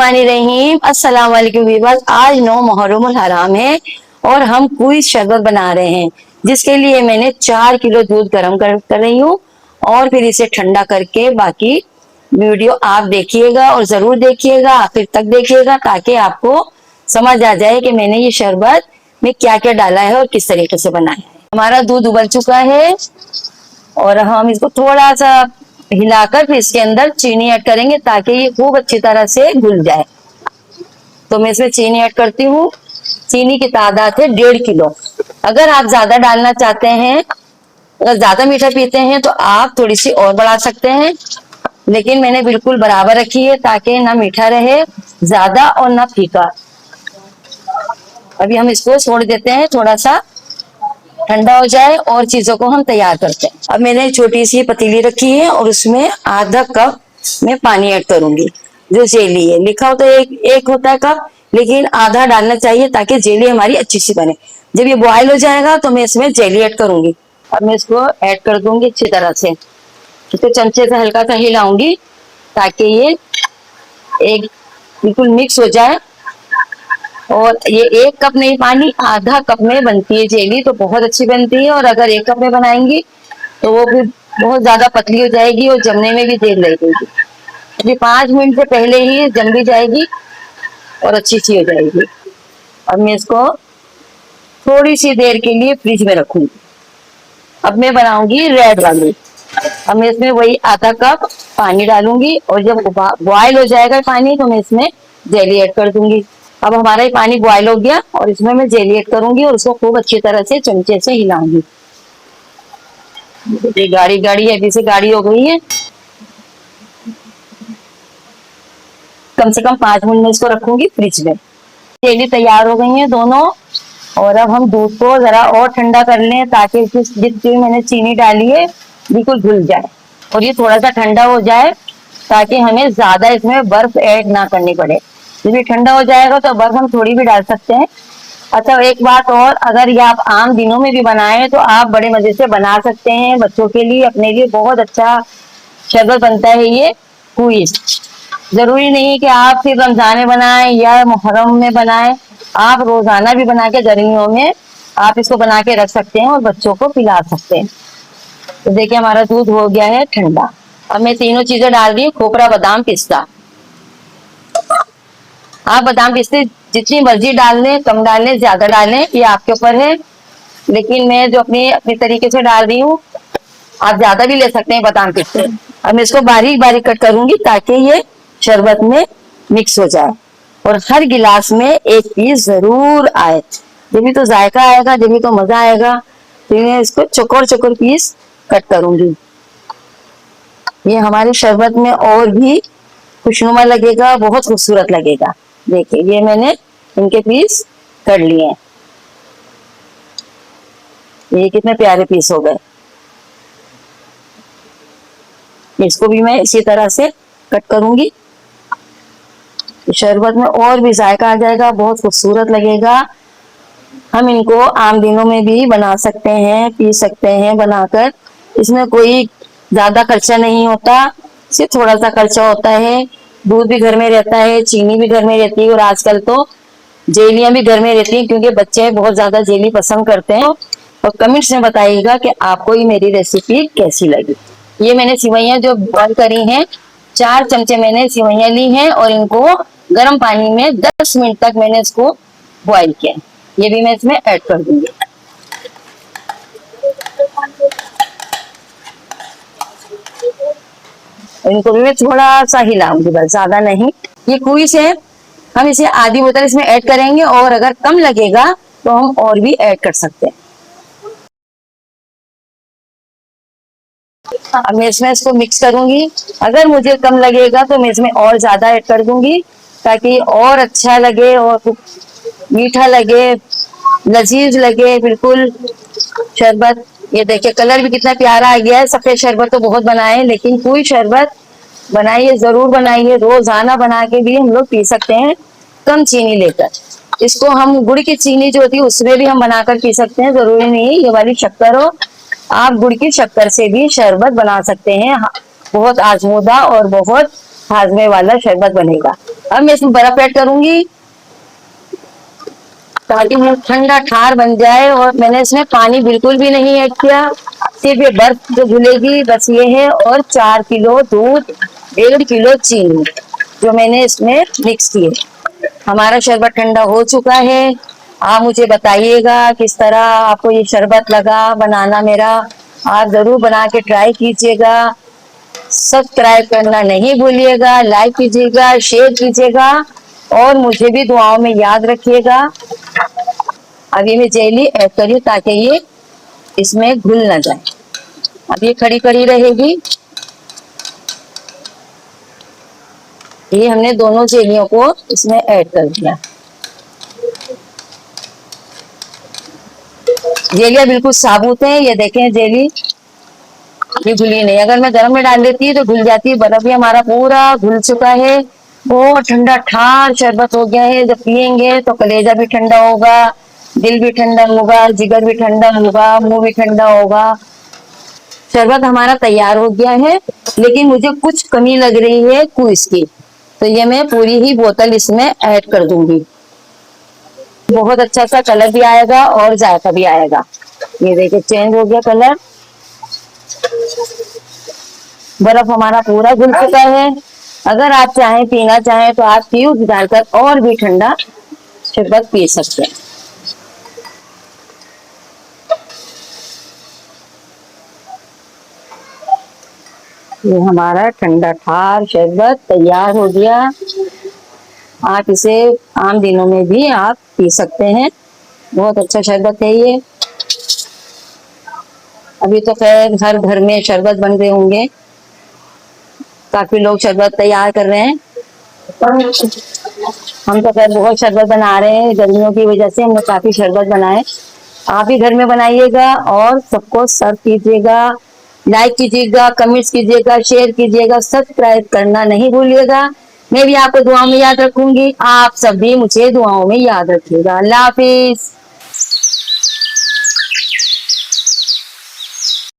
बिस्मिल्लाहिर्रहमानिर्रहीम। अस्सलाम वालेकुम वीवर्स। आज 9 मुहर्रमुल हराम है और हम कोई शरबत बना रहे हैं, जिसके लिए मैंने 4 किलो दूध गर्म कर रही हूँ और फिर इसे ठंडा करके बाकी वीडियो आप देखिएगा और जरूर देखिएगा, आखिर तक देखिएगा ताकि आपको समझ आ जाए कि मैंने ये शरबत में क्या क्या डाला है और किस तरीके से बनाया है। हमारा दूध उबल चुका है और हम इसको थोड़ा सा हिलाकर फिर इसके अंदर चीनी ऐड करेंगे ताकि ये खूब अच्छी तरह से घुल जाए। तो मैं इसमें चीनी ऐड करती हूँ। चीनी की तादाद है 1.5 किलो। अगर आप ज्यादा डालना चाहते हैं, अगर ज्यादा मीठा पीते हैं तो आप थोड़ी सी और बढ़ा सकते हैं, लेकिन मैंने बिल्कुल बराबर रखी है ताकि ना मीठा रहे ज्यादा और ना फीका। अभी हम इसको छोड़ देते हैं, थोड़ा सा ठंडा हो जाए और चीजों को हम तैयार करते हैं। अब मैंने छोटी सी पतीली रखी है और उसमें आधा कप में पानी ऐड करूंगी। जो जेली है लिखा होता है एक होता है कप, लेकिन आधा डालना चाहिए ताकि जेली हमारी अच्छी सी बने। जब ये बॉयल हो जाएगा तो मैं इसमें जेली ऐड करूंगी। अब मैं इसको ऐड कर दूंगी अच्छी तरह से, इसको चमचे से हल्का सा हिलाऊंगी ताकि ये एक बिल्कुल मिक्स हो जाए। और ये 1 कप नहीं, पानी आधा कप में बनती है जेली, तो बहुत अच्छी बनती है। और अगर 1 कप में बनाएंगी तो वो भी बहुत ज्यादा पतली हो जाएगी और जमने में भी देर लगेगी। अभी 5 मिनट से पहले ही जम भी जाएगी और अच्छी सी हो जाएगी। अब मैं इसको थोड़ी सी देर के लिए फ्रिज में रखूंगी। अब मैं बनाऊंगी रेड वाली। अब मैं इसमें वही आधा कप पानी डालूंगी और जब बॉयल हो जाएगा पानी तो मैं इसमें जेली ऐड कर दूंगी। अब हमारा ये पानी बॉयल हो गया और इसमें मैं जेली ऐड करूंगी और उसको खूब अच्छी तरह से चमचे से हिलाऊंगी। ये गाढ़ी गाढ़ी अभी से गाढ़ी हो गई है। कम से कम 5 मिनट में इसको रखूंगी फ्रिज में। जेली तैयार हो गई है दोनों। और अब हम दूध को जरा और ठंडा कर लें ताकि जितनी मैंने चीनी डाली है बिल्कुल घुल जाए और ये थोड़ा सा ठंडा हो जाए ताकि हमें ज्यादा इसमें बर्फ ऐड ना करनी पड़े। जब ये ठंडा हो जाएगा तो बर्फ हम थोड़ी भी डाल सकते हैं। अच्छा, एक बात और, अगर ये आप आम दिनों में भी बनाएं तो आप बड़े मजे से बना सकते हैं। बच्चों के लिए, अपने लिए बहुत अच्छा शरबत बनता है ये कुइज। जरूरी नहीं कि आप सिर्फ रमजान में बनाएं या मुहर्रम में बनाएं, आप रोजाना भी बना के गर्मियों में आप इसको बना के रख सकते हैं और बच्चों को पिला सकते हैं। तो देखिए हमारा दूध हो गया है ठंडा। अब मैं तीनों चीजें डाल रही हूँ, खोपरा, बादाम, पिस्ता। आप बादाम पिस्ते जितनी मर्जी डाल लें, कम डाल लें, ज्यादा डालें, ये आपके ऊपर है। लेकिन मैं जो अपने तरीके से डाल रही हूँ, आप ज्यादा भी ले सकते हैं बादाम पिस्ते। अब मैं इसको बारीक बारीक कट करूंगी ताकि ये शरबत में मिक्स हो जाए और हर गिलास में 1 पीस जरूर आए। जब तो जायका आएगा, जब तो मजा आएगा। तो मैं इसको चौकोर चौकोर पीस कट करूंगी। ये हमारे शरबत में और भी खुशनुमा लगेगा, बहुत खूबसूरत लगेगा। देखिए ये मैंने इनके पीस कर लिए हैं। ये कितने प्यारे पीस हो गए। इसको भी मैं इसी तरह से कट करूंगी। शरबत में और भी जायका आ जाएगा, बहुत खूबसूरत लगेगा। हम इनको आम दिनों में भी बना सकते हैं, पी सकते हैं बनाकर। इसमें कोई ज्यादा खर्चा नहीं होता, सिर्फ थोड़ा सा खर्चा होता है। दूध भी घर में रहता है, चीनी भी घर में रहती है और आजकल तो जेलियां भी घर में रहती हैं क्योंकि बच्चे बहुत ज्यादा जेली पसंद करते हैं। और कमेंट्स में बताइएगा कि आपको ये मेरी रेसिपी कैसी लगी। ये मैंने सिवैयां जो बॉयल करी हैं, 4 चमचे मैंने सिवैयां ली हैं और इनको गर्म पानी में 10 मिनट तक मैंने इसको बॉयल किया। ये भी मैं इसमें ऐड कर दूंगी। इनको भी मैं थोड़ा सा हिलाऊंगी, बस ज्यादा नहीं। ये कुइज है, हम इसे आधी बोतल इसमें ऐड करेंगे और अगर कम लगेगा तो हम और भी ऐड कर सकते हैं। अब मैं इसमें इसको मिक्स करूंगी। अगर मुझे कम लगेगा तो मैं इसमें और ज्यादा ऐड कर दूंगी ताकि और अच्छा लगे और मीठा लगे, लजीज लगे बिल्कुल शरबत। ये देखिए कलर भी कितना प्यारा आ गया है। सफेद शरबत तो बहुत बनाए, लेकिन कोई शरबत बनाइए, जरूर बनाइए। रोजाना बना के भी हम लोग पी सकते हैं कम चीनी लेकर। इसको हम गुड़ की चीनी जो होती है उसमें भी हम बनाकर पी सकते हैं, जरूरी नहीं ये वाली शक्कर हो। आप गुड़ की शक्कर से भी शरबत बना सकते हैं। बहुत आजमूदा और बहुत हाजमे वाला शरबत बनेगा। अब मैं इसमें बर्फ ऐड करूंगी ताकि वो ठंडा ठार बन जाए। और मैंने इसमें पानी बिल्कुल भी नहीं ऐड किया, सिर्फ ये बर्फ जो घुलेगी बस ये है। और 4 किलो दूध, 1.5 किलो चीनी जो मैंने इसमें मिक्स किए। हमारा शरबत ठंडा हो चुका है। आप मुझे बताइएगा किस तरह आपको ये शरबत लगा बनाना मेरा। आप जरूर बना के ट्राई कीजिएगा। सब्सक्राइब करना नहीं भूलिएगा, लाइक कीजिएगा, शेयर कीजिएगा और मुझे भी दुआओं में याद रखिएगा। अब ये मैं जेली ऐड करी ताकि ये इसमें घुल ना जाए। अब ये खड़ी खड़ी रहेगी। ये हमने दोनों जेलियों को इसमें ऐड कर दिया। जेलियां बिल्कुल साबुत है, ये देखें जेली ये घुली नहीं। अगर मैं गर्म में डाल देती तो घुल जाती। बर्फ भी हमारा पूरा घुल चुका है, बहुत ठंडा ठार शरबत हो गया है। जब पियेंगे तो कलेजा भी ठंडा होगा, दिल भी ठंडा होगा, जिगर भी ठंडा होगा, मुंह भी ठंडा होगा। शरबत हमारा तैयार हो गया है, लेकिन मुझे कुछ कमी लग रही है क्विज की, तो ये मैं पूरी ही बोतल इसमें ऐड कर दूंगी। बहुत अच्छा सा कलर भी आएगा और जायका भी आएगा। ये देखिए चेंज हो गया कलर। बर्फ हमारा पूरा घुल चुका है। अगर आप चाहें पीना चाहें तो आप फ्यूज डालकर और भी ठंडा शरबत पी सकते हैं। ये हमारा ठंडा ठार शरबत तैयार हो गया। आप इसे आम दिनों में भी आप पी सकते हैं। बहुत अच्छा शरबत है ये। अभी तो खैर हर घर में शरबत बन रहे होंगे, काफी लोग शरबत तैयार कर रहे हैं। हम तो खैर बहुत शरबत बना रहे हैं, गर्मियों की वजह से हमने काफी शरबत बनाए। आप ही घर में बनाइएगा और सबको सर्व कीजिएगा। लाइक कीजिएगा, कमेंट्स कीजिएगा, शेयर कीजिएगा, सब्सक्राइब करना नहीं भूलिएगा। मैं भी आपको दुआओं में याद रखूंगी, आप सब भी मुझे दुआओं में याद रखिएगा। अल्लाह हाफिज।